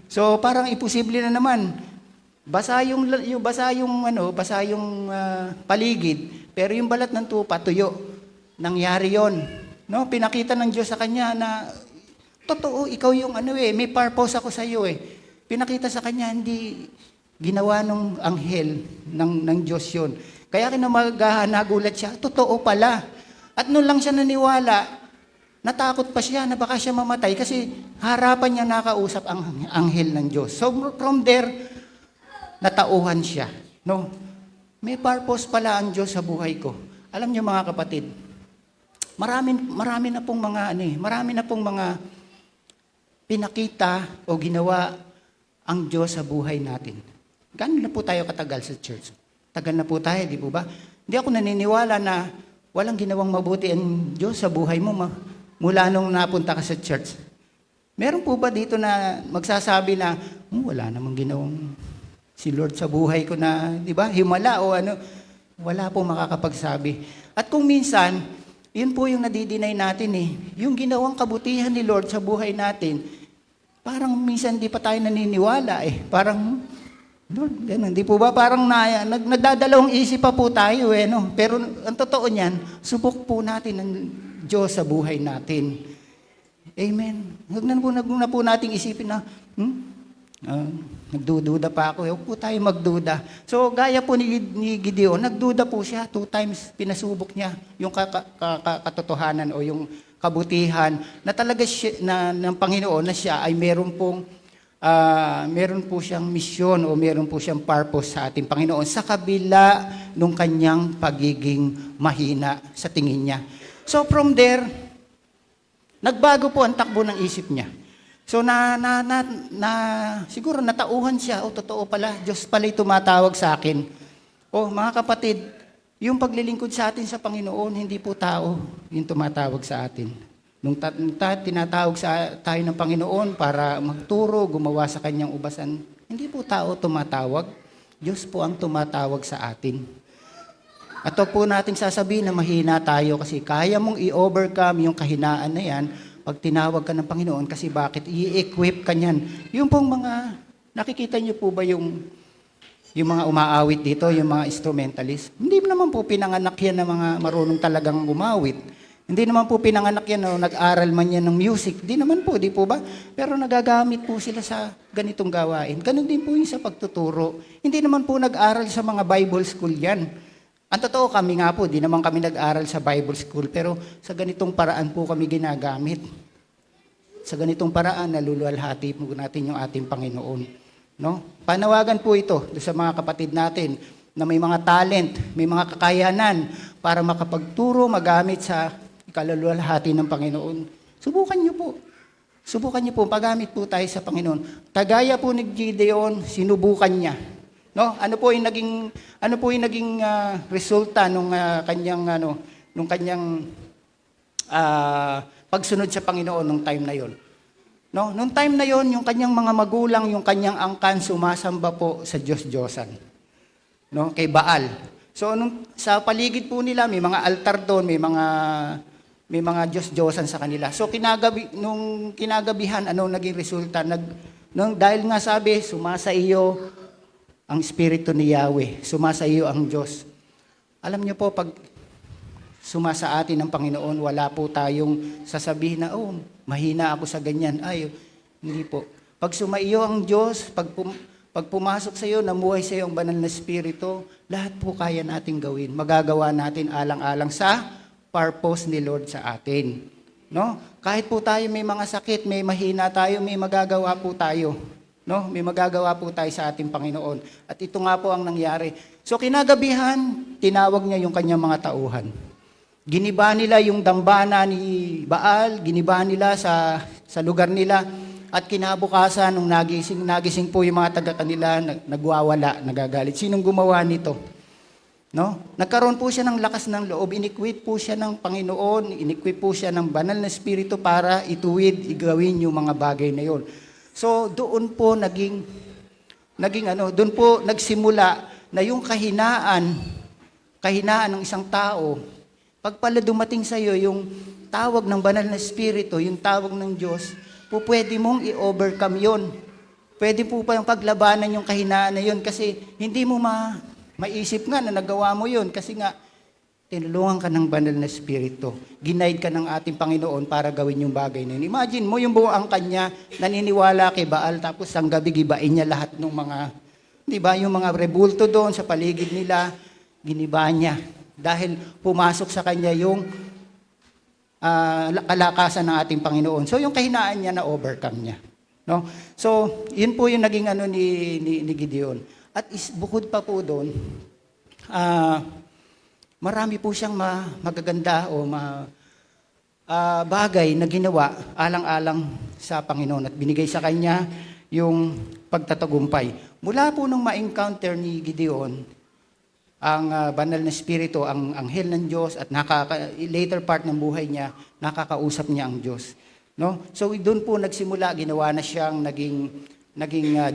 So, parang imposible na naman. Basa yung paligid, pero yung balat ng tupa, tuyo. Nangyari yon. No, pinakita ng Diyos sa kanya na, totoo, ikaw yung may purpose ako sa iyo eh. Pinakita sa kanya, hindi ginawa ng anghel ng Diyos yun. Kaya kinamagahan, nagulat siya, totoo pala. At noon lang siya naniwala, natakot pa siya na baka siya mamatay kasi harapan niya nakausap ang anghel ng Diyos. So from there, natauhan siya. No? May purpose pala ang Diyos sa buhay ko. Alam niyo mga kapatid, marami na pong mga pinakita o ginawa ang Diyos sa buhay natin. Gaano na po tayo katagal sa church? Tagal na po tayo, di po ba? Hindi ako naniniwala na walang ginawang mabuti ang Diyos sa buhay mo mula nung napunta ka sa church. Meron po ba dito na magsasabi na, wala namang ginawang si Lord sa buhay ko na, di ba, himala o ano? Wala po makakapagsabi. At kung minsan, yun po yung nadidinay natin eh. Yung ginawang kabutihan ni Lord sa buhay natin, parang minsan di pa tayo naniniwala eh. Parang, Lord, ganun. Di po ba? Parang nagdadalawang isip pa po tayo eh. No? Pero ang totoo niyan, subok po natin ng Diyos sa buhay natin. Amen. Huwag na po nating isipin na, nagdududa pa ako. Huwag po tayo magduda. So, gaya po ni Gideon, nagduda po siya. 2 times pinasubok niya yung katotohanan o yung kabutihan na talaga siya, ng Panginoon na siya ay meron po siyang misyon o meron po siyang purpose sa ating Panginoon sa kabila nung kanyang pagiging mahina sa tingin niya. So, from there, nagbago po ang takbo ng isip niya. So siguro natauhan siya, totoo pala, Diyos pala'y tumatawag sa akin. Mga kapatid, yung paglilingkod sa atin sa Panginoon, hindi po tao yung tumatawag sa atin. Nung tinatawag tayo ng Panginoon para magturo, gumawa sa kanyang ubasan, hindi po tao tumatawag, Diyos po ang tumatawag sa atin. At po nating sasabihin na mahina tayo kasi kaya mong i-overcome yung kahinaan na yan, pag tinawag ka ng Panginoon, kasi bakit? I-equip ka niyan. Yung pong mga, nakikita niyo po ba yung mga umaawit dito, yung mga instrumentalist? Hindi naman po pinanganak yan ng mga marunong talagang umawit. Hindi naman po pinanganak yan o nag-aral man yan ng music. Hindi naman po, di po ba? Pero nagagamit po sila sa ganitong gawain. Ganun din po yung sa pagtuturo. Hindi naman po nag-aral sa mga Bible school yan. Ang totoo kami nga po, di naman kami nag-aral sa Bible school, pero sa ganitong paraan po kami ginagamit. Sa ganitong paraan, naluluwalhati po natin yung ating Panginoon. No? Panawagan po ito sa mga kapatid natin na may mga talent, may mga kakayanan para makapagturo, magamit sa ikaluluwalhati ng Panginoon. Subukan niyo po. Subukan niyo po, pagamit po tayo sa Panginoon. Tagaya po ni Gideon, sinubukan niya. No? Ano po yung naging resulta nung kanyang pagsunod sa Panginoon nung time na yon? No? Nung time na yon, yung kanyang mga magulang, yung kanyang angkan sumasamba po sa Diyos-Diyosan. No? Kay Baal. So sa paligid po nila may mga altar doon, may mga Diyos-Diyosan sa kanila. So nung kinagabihan, naging resulta? Dahil nga sabi, sumasa iyo ang Espiritu ni Yahweh, sumasa iyo ang Diyos. Alam niyo po, pag sumasa atin ng Panginoon, wala po tayong sasabihin na, mahina ako sa ganyan. Ay, hindi po. Pag sumaiyo ang Diyos, pag pumasok sa iyo, namuhay sa iyo ang banal na Espiritu, lahat po kaya natin gawin. Magagawa natin alang-alang sa purpose ni Lord sa atin. No? Kahit po tayo may mga sakit, may mahina tayo, may magagawa po tayo. No, may magagawa po tayo sa ating Panginoon. At ito nga po ang nangyari. So kinagabihan, tinawag niya yung kanyang mga tauhan. Giniba nila yung dambana ni Baal, giniba nila sa lugar nila. At kinabukasan, nung nagising po yung mga taga kanila, nagwawala, nagagalit. Sinong gumawa nito? No? Nagkaroon po siya ng lakas ng loob, inikwip po siya ng Panginoon, inikwip po siya ng banal na Espiritu para ituwid, igawin yung mga bagay na yon. So doon po doon po nagsimula na yung kahinaan ng isang tao, pag pala dumating sa iyo yung tawag ng banal na Espiritu, yung tawag ng Diyos, po pwede mong i-overcome yon. Pwede po pa yung paglabanan yung kahinaan na yon kasi hindi mo maisip nga na nagawa mo yon kasi nga tinulungan ka ng banal na Espiritu. Ginaid ka ng ating Panginoon para gawin yung bagay na yun. Imagine mo yung buong angkan niya, naniniwala kay Baal, tapos ang gabi gibain niya lahat ng mga, di ba, yung mga rebulto doon sa paligid nila, giniba niya. Dahil pumasok sa kanya yung kalakasan ng ating Panginoon. So yung kahinaan niya na overcome niya. No? So, yun po yung naging ni Gideon. At bukod pa po doon, marami po siyang magaganda o bagay na ginawa alang-alang sa Panginoon at binigay sa kanya yung pagtatagumpay. Mula po nung ma-encounter ni Gideon, ang banal na espiritu, ang anghel ng Diyos at later part ng buhay niya, nakakausap niya ang Diyos. No? So doon po nagsimula, ginawa na siyang naging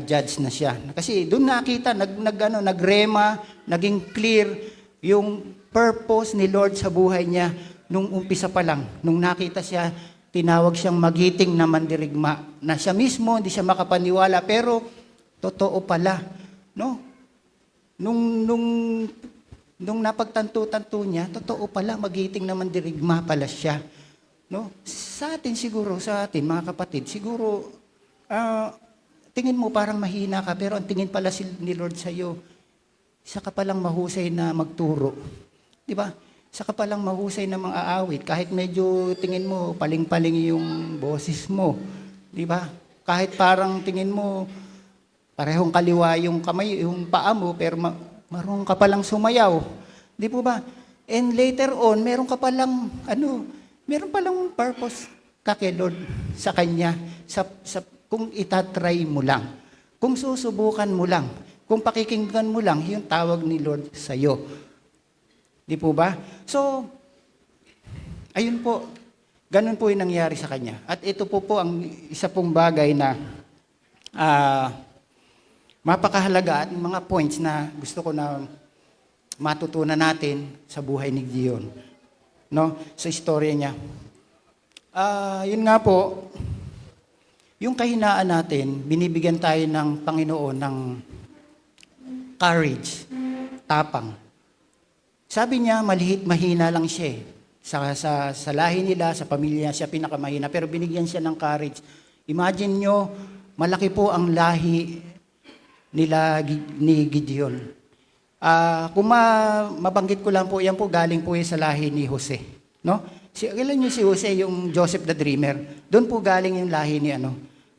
judge na siya. Kasi doon nakita, nagrema, naging clear yung purpose ni Lord sa buhay niya nung umpisa pa lang. Nung nakita siya, tinawag siyang magiting na mandirigma. Na siya mismo, hindi siya makapaniwala, pero totoo pala. No? Nung napagtanto-tanto niya, totoo pala, magiting na mandirigma pala siya. No? Sa atin mga kapatid, siguro, tingin mo parang mahina ka, pero ang tingin pala ni Lord sa iyo, isa ka palang mahusay na magturo. Di ba? Isa ka palang mahusay na mga aawit, kahit medyo tingin mo, paling-paling yung boses mo. Di ba? Kahit parang tingin mo, parehong kaliwa yung kamay, yung paa mo, pero marunong ka palang sumayaw. Di po ba? And later on, meron palang purpose ka kay Lord sa Kanya, kung itatry mo lang, kung susubukan mo lang, kung pakikinggan mo lang, yung tawag ni Lord sa iyo. Di po ba? So, ayun po, ganun po yung nangyari sa Kanya. At ito po ang isa pong bagay na mapakahalaga at mga points na gusto ko na matutunan natin sa buhay ni Gideon. No? Sa istorya niya. Yun nga po, yung kahinaan natin, binibigyan tayo ng Panginoon ng courage, tapang. Sabi niya, mahina lang siya. Sa lahi nila, sa pamilya siya pinakamahina, pero binigyan siya ng courage. Imagine nyo, malaki po ang lahi ni Gideon. Kung mabanggit ko lang po, yan po galing po sa lahi ni Jose. No? Kailan niyo si Jose, yung Joseph the Dreamer? Doon po galing yung lahi ni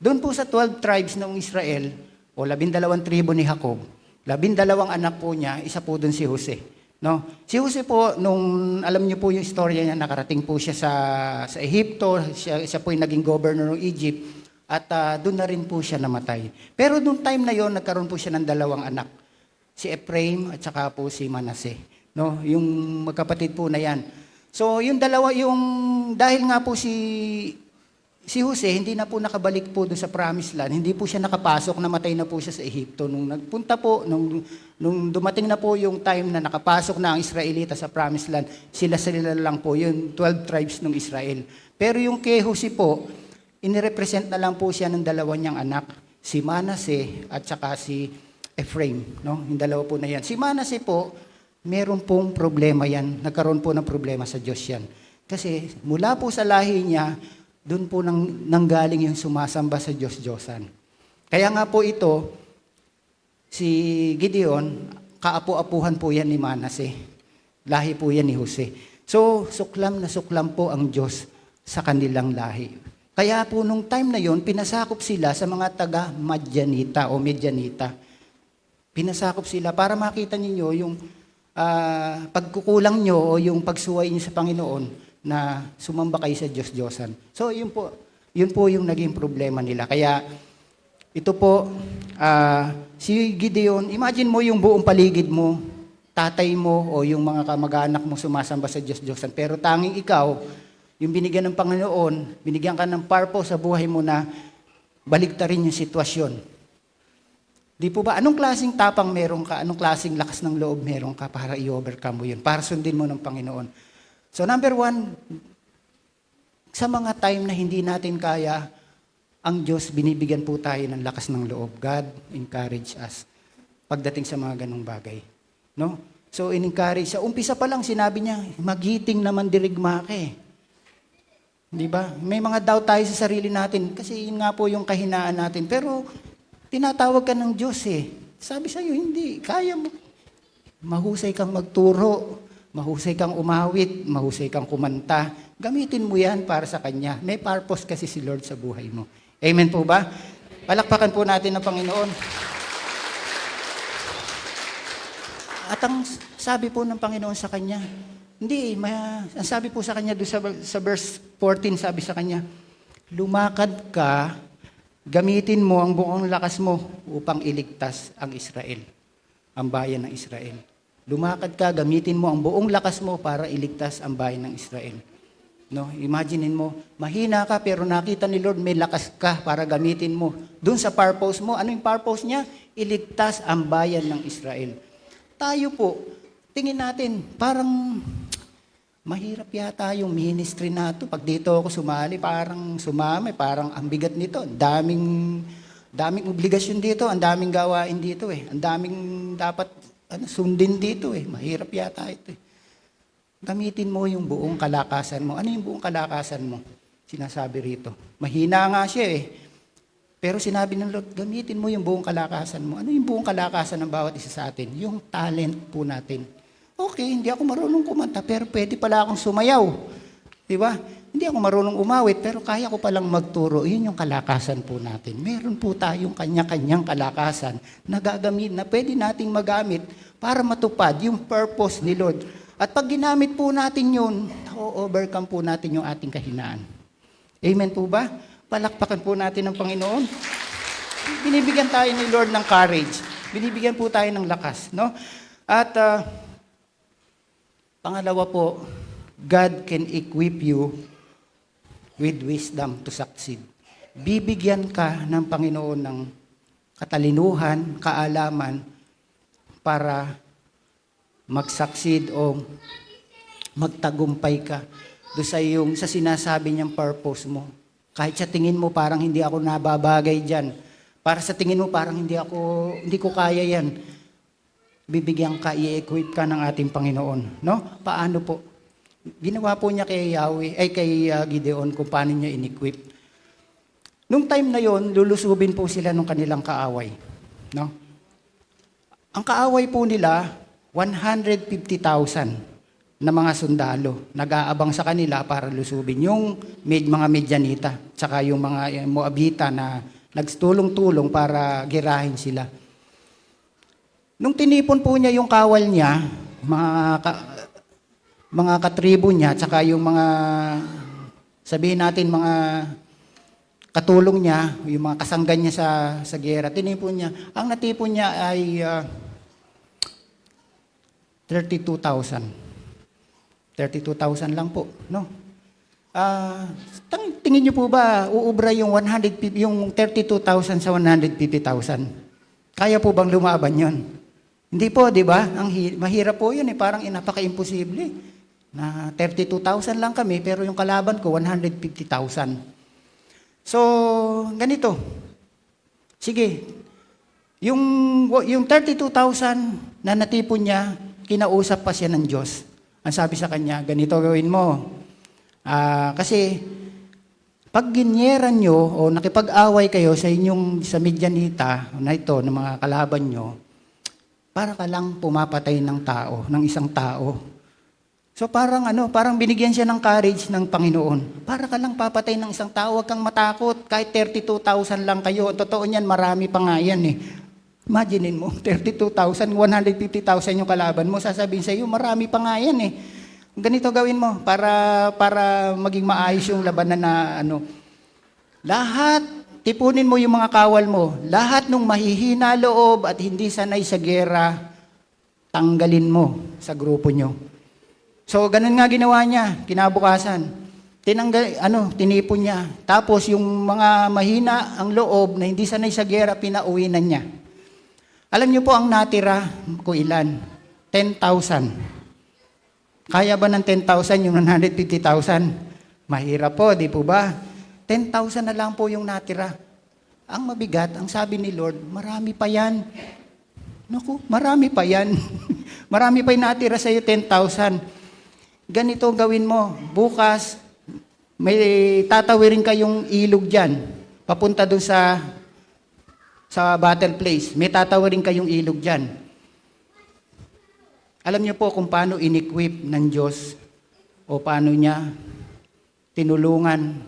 Doon po sa 12 tribes ng Israel, o 12 tribo ni Jacob, 12 anak po niya, isa po doon si Jose. No? Si Jose po, alam niyo po yung istorya niya, nakarating po siya sa Ehipto, siya po yung naging governor ng Egypt, at doon na rin po siya namatay. Pero noong time na yon, nagkaroon po siya ng 2 anak. Si Ephraim at saka po si Manasseh. No? Yung magkapatid po na yan. So yung dahil nga po si Jose, hindi na po nakabalik po doon sa Promised Land. Hindi po siya nakapasok, namatay na po siya sa Ehipto. Nung nagpunta po, nung dumating na po yung time na nakapasok na ang Israelita sa Promised Land, sila lang po, yung 12 tribes ng Israel. Pero yung kay Jose po, inirepresent na lang po siya ng 2 niyang anak, si Manasseh at saka si Ephraim. No? Yung 2 po na yan. Si Manasseh po, meron pong problema yan. Nagkaroon po ng problema sa Diyos yan. Kasi mula po sa lahi niya, doon po nanggaling yung sumasamba sa Diyos-Diyosan. Kaya nga po ito, si Gideon, kaapu-apuhan po yan ni Manasseh. Lahi po yan ni Jose. So, suklam na suklam po ang Diyos sa kanilang lahi. Kaya po nung time na yon, pinasakop sila sa mga taga-Madyanita o Medyanita. Pinasakop sila para makita ninyo yung pagkukulang nyo o yung pagsuway nyo sa Panginoon na sumamba kayo sa Diyos-Diyosan. So yun po yung naging problema nila. Kaya ito po, si Gideon, imagine mo yung buong paligid mo, tatay mo o yung mga kamag-anak mo sumasamba sa Diyos-Diyosan. Pero tanging ikaw, yung binigyan ng Panginoon, binigyan ka ng purpose sa buhay mo na baligtarin yung sitwasyon. Di po ba? Anong klaseng tapang meron ka? Anong klaseng lakas ng loob meron ka para i-overcome mo yun? Para sundin mo ng Panginoon. So number 1, sa mga time na hindi natin kaya, ang Diyos, binibigyan po tayo ng lakas ng loob. God encourage us pagdating sa mga ganong bagay. No? So, in-encourage. Sa umpisa pa lang, sinabi niya, magiting naman dirigma ka eh. Di ba? May mga doubt tayo sa sarili natin kasi yun nga po yung kahinaan natin. Pero, tinatawag ka ng Diyos eh. Sabi sa'yo, hindi. Kaya mo. Mahusay kang magturo. Mahusay kang umawit. Mahusay kang kumanta. Gamitin mo yan para sa Kanya. May purpose kasi si Lord sa buhay mo. Amen po ba? Palakpakan po natin ang Panginoon. At ang sabi po ng Panginoon sa kanya, hindi, ang sabi po sa kanya doon sa verse 14, sabi sa kanya, lumakad ka, gamitin mo ang buong lakas mo upang iligtas ang Israel, ang bayan ng Israel. Lumakad ka, gamitin mo ang buong lakas mo para iligtas ang bayan ng Israel. No, imaginein mo, mahina ka pero nakita ni Lord may lakas ka para gamitin mo. Doon sa purpose mo, ano yung purpose niya? Iligtas ang bayan ng Israel. Tayo po, tingin natin, parang mahirap yata yung ministry na ito. Pag dito ako sumali, parang sumami, parang ang bigat nito. Daming obligasyon dito, ang daming gawain dito eh. Ang daming dapat sundin dito eh. Mahirap yata ito eh. Gamitin mo yung buong kalakasan mo. Ano yung buong kalakasan mo? Sinasabi rito. Mahina nga siya eh. Pero sinabi ng Lord, gamitin mo yung buong kalakasan mo. Ano yung buong kalakasan ng bawat isa sa atin? Yung talent po natin. Okay, hindi ako marunong kumanta, pero pwede pala akong sumayaw. Di ba? Hindi ako marunong umawit, pero kaya ko palang magturo. Yun yung kalakasan po natin. Meron po tayong kanya-kanyang kalakasan na gagamit, na pwede nating magamit para matupad yung purpose ni Lord. At pag ginamit po natin yun, overcome po natin yung ating kahinaan. Amen po ba? Palakpakan po natin ng Panginoon. Binibigyan tayo ni Lord ng courage. Binibigyan po tayo ng lakas. No? At pangalawa po, God can equip you with wisdom to succeed. Bibigyan ka ng Panginoon ng katalinuhan, kaalaman para mag-succeed o magtagumpay ka doon sa sinasabi niyang purpose mo. Kahit sa tingin mo parang hindi ako nababagay diyan. Para sa tingin mo parang hindi ko kaya yan. Bibigyan ka, i-equip ka ng ating Panginoon, no? Paano po? Ginawa po niya kay Gideon kung paano niya in-equip. Nung time na yon, lulusubin po sila ng kanilang kaaway, no? Ang kaaway po nila 150,000 na mga sundalo, nag-aabang sa kanila para lusubin yung mga Medyanita, tsaka yung mga Moabita na nagtulong-tulong para girahin sila. Nung tinipon po niya yung kawal niya, mga katribo niya, tsaka yung mga, sabihin natin mga katulong niya, yung mga kasanggan niya sa gera, tinipon niya. Ang natipon niya ay 32,000. 32,000 lang po, no? Tingin niyo po ba uubra yung 32,000 sa 150,000? Kaya po bang lumaban 'yon? Hindi po, 'di ba? Mahirap po 'yun eh, parang napaka-imposible. Na 32,000 lang kami pero yung kalaban ko 150,000. So, ganito. Sige. Yung 32,000 na natipon niya, kinausap pa siya ng Diyos. Ang sabi sa kanya, ganito gawin mo. Kasi, pag ginyeran nyo o nakipag-away kayo sa Medyanita na ito, ng mga kalaban nyo, para ka lang pumapatay ng tao, ng isang tao. So parang binigyan siya ng courage ng Panginoon. Para ka lang papatay ng isang tao, huwag kang matakot. Kahit 32,000 lang kayo, totoo niyan, marami pa nga yan eh. Imaginein mo, 32,000, 150,000 yung kalaban mo, sasabihin sa iyo, marami pa nga yan eh. Ganito gawin mo para maging maayos yung labanan na lahat, tipunin mo yung mga kawal mo, lahat ng mahihina loob at hindi sanay sa gera, tanggalin mo sa grupo nyo. So, ganun nga ginawa niya, kinabukasan. Tinipon niya. Tapos, yung mga mahina ang loob na hindi sanay sa gera, pinauwi na niya. Alam niyo po ang natira ko ilan? 10,000. Kaya ba ng 10,000 yung 150,000? Mahirap po, di po ba? 10,000 na lang po yung natira. Ang mabigat, ang sabi ni Lord, marami pa yan. Naku, marami pa yan. Marami pa'y natira sa'yo 10,000. Ganito gawin mo. Bukas, may tatawirin kayong ilog dyan. Papunta doon sa battle place. May tatawirin kayong ilog dyan. Alam niyo po kung paano in-equip ng Diyos o paano niya tinulungan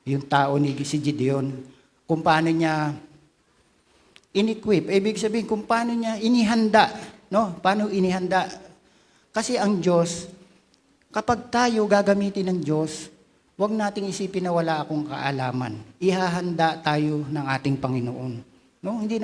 yung tao ni si Gideon. Kung paano niya in-equip. Ibig sabihin kung paano niya inihanda. No? Paano inihanda? Kasi ang Diyos, kapag tayo gagamitin ng Diyos, huwag nating isipin na wala akong kaalaman. Ihahanda tayo ng ating Panginoon. No? Hindi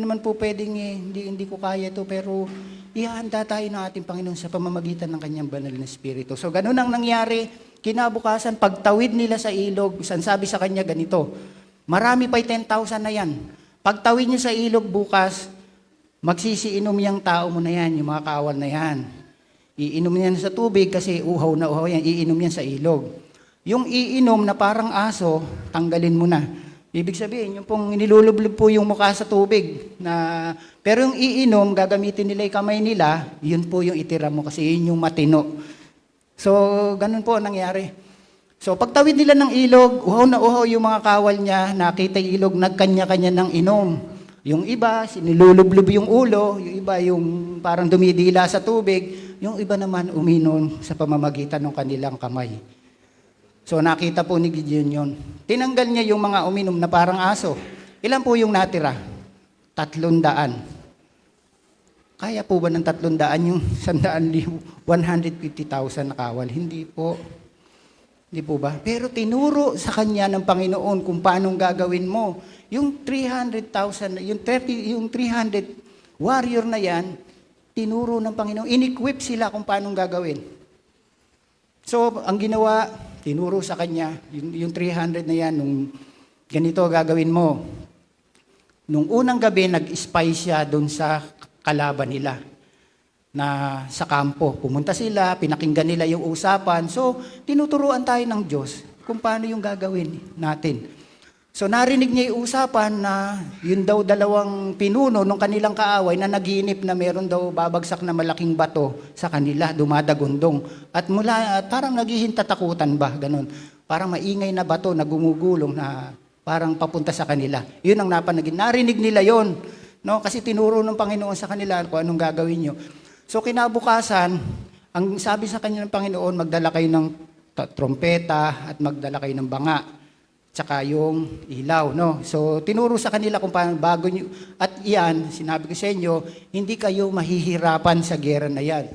naman po pwedeng hindi ko kaya ito, pero ihahanda tayo ng ating Panginoon sa pamamagitan ng kanyang banal na Espiritu. So ganun ang nangyari. Kinabukasan, pagtawid nila sa ilog, sabi sa kanya ganito, marami pa'y 10,000 na yan. Pagtawid niyo sa ilog bukas, magsisiinom yung tao mo na yan, yung mga kaawal na yan. Iinom yan sa tubig kasi uhaw na uhaw yan, iinom yan sa ilog. Yung iinom na parang aso, tanggalin mo na. Ibig sabihin, yung pong nilulublob po yung mukha sa tubig. Pero yung iinom, gagamitin nila yung kamay nila, yun po yung itira mo kasi yun yung matino. So, ganun po ang nangyari. So, pagtawid nila ng ilog, uhaw na uhaw yung mga kawal niya, nakita yung ilog, nagkanya-kanya ng inom. Yung iba, sinilulublob yung ulo, yung iba yung parang dumidila sa tubig, yung iba naman uminom sa pamamagitan ng kanilang kamay. So, nakita po ni Gideon yun. Tinanggal niya yung mga uminom na parang aso. Ilan po yung natira? 300. Kaya po ba ng 300 yung 150,000 na kawal? Hindi po. Hindi po ba? Pero tinuro sa kanya ng Panginoon kung paano gagawin mo. Yung 300,000, yung 300 warrior na yan, tinuro ng Panginoon. In-equip sila kung paano gagawin. So, ang ginawa, tinuro sa kanya, yung 300 na yan, nung ganito gagawin mo. Nung unang gabi, nag-spy siya doon sa kalaban nila na sa kampo. Pumunta sila, pinakinggan nila yung usapan. So, tinuturuan tayo ng Diyos kung paano yung gagawin natin. So, narinig niya yung usapan na yun daw dalawang pinuno ng kanilang kaaway na naginip na meron daw babagsak na malaking bato sa kanila, dumadagundong. At parang naghihintatakutan ba, ganun. Parang maingay na bato na gumugulong na parang papunta sa kanila. Yun ang napanagin. Narinig nila yon. No? Kasi tinuro ng Panginoon sa kanila kung anong gagawin nyo. So kinabukasan, ang sabi sa kanya ng Panginoon, magdala kayo ng trompeta at magdala kayo ng banga, tsaka yung ilaw. No? So tinuro sa kanila kung paano bago nyo, at iyan, sinabi ko sa inyo, hindi kayo mahihirapan sa gera na yan.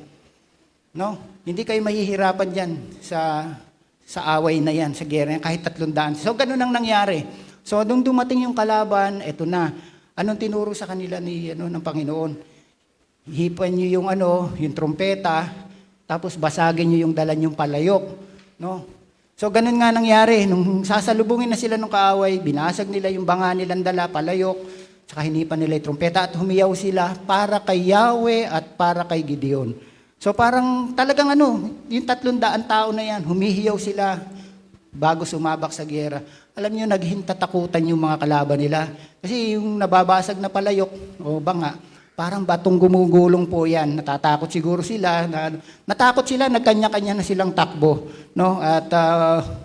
No? Hindi kayo mahihirapan dyan sa away na yan, sa gera yan, kahit 300. So ganun ang nangyari. So nung dumating yung kalaban, eto na. Anong tinuro sa kanila ng Panginoon? Hipan niyo yung trompeta, tapos basagin niyo yung dala niyong palayok, no? So ganun nga nangyari, nung sasalubungin na sila ng kaaway, binasag nila yung banga nilang dala, palayok, saka hinipan nila yung trompeta at humiyaw sila para kay Yahweh at para kay Gideon. So parang talagang yung 300 tao na yan, humihiyaw sila bago sumabak sa giyera. Alam niyo, naghintatakutan yung mga kalaban nila. Kasi yung nababasag na palayok o banga, parang batong gumugulong po yan. Natatakot siguro sila. Natakot sila, nagkanya-kanya na silang takbo. No? At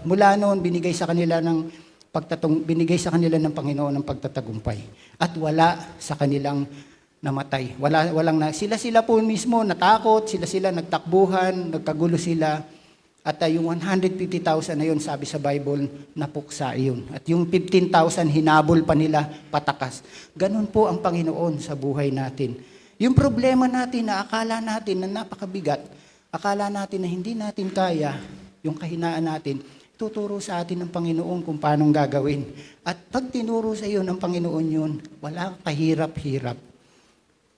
mula noon, binigay sa kanila ng Panginoon ng pagtatagumpay. At wala sa kanilang namatay. Sila po mismo natakot, sila nagtakbuhan, nagkagulo sila. At yung 150,000 na yun, sabi sa Bible, napuksa yun. At yung 15,000, hinabol pa nila patakas. Ganun po ang Panginoon sa buhay natin. Yung problema natin na akala natin na napakabigat, akala natin na hindi natin kaya, yung kahinaan natin, tuturo sa atin ng Panginoon kung paano gagawin. At pag tinuro sa iyo ng Panginoon yun, wala kahirap-hirap.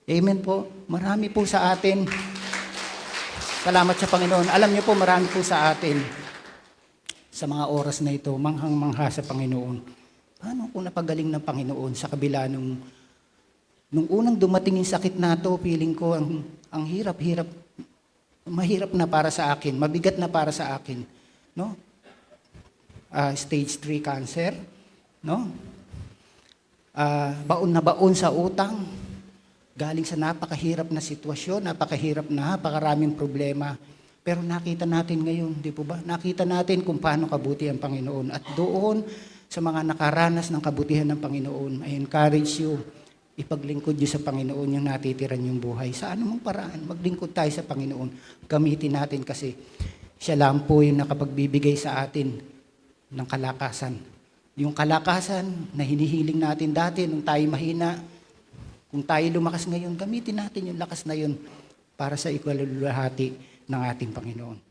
Amen po. Marami po sa atin. Salamat sa Panginoon. Alam niyo po, marami po sa atin sa mga oras na ito, manghang-mangha sa Panginoon. Paano po napagaling ng Panginoon sa kabila nung unang dumating yung sakit na ito, feeling ko ang hirap-hirap, mahirap na para sa akin, mabigat na para sa akin. No? Stage 3 cancer, no? Baon na baon sa utang, galing sa napakahirap na sitwasyon, napakaraming problema. Pero nakita natin ngayon, di po ba? Nakita natin kung paano kabuti ang Panginoon. At doon, sa mga nakaranas ng kabutihan ng Panginoon, I encourage you, ipaglingkod niyo sa Panginoon yung natitiran yung buhay. Sa anumang paraan, maglingkod tayo sa Panginoon. Gamitin natin kasi siya lang po yung nakapagbibigay sa atin ng kalakasan. Yung kalakasan na hinihiling natin dati nung tayo mahina, kung tayo lumakas ngayon, gamitin natin yung lakas na yun para sa ikalulahati ng ating Panginoon.